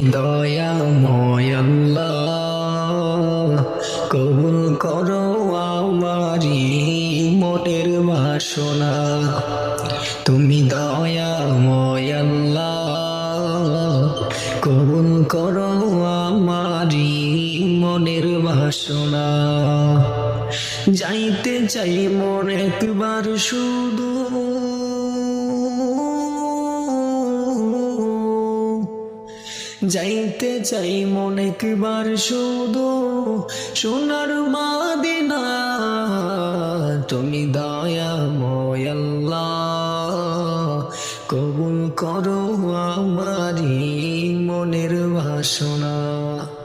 দয়াময় আল্লাহ, কবুল করো আমারি মনের বাসনা। তুমি দয়াময় আল্লাহ, কবুল করো আমারি মনের বাসনা। যাইতে চাই মন একবার শুধু, যাইতে চাই মন একবার শুধু সোনার মদিনা। তুমি দয়াময় আল্লাহ, কবুল করো আমারি মনের বাসনা।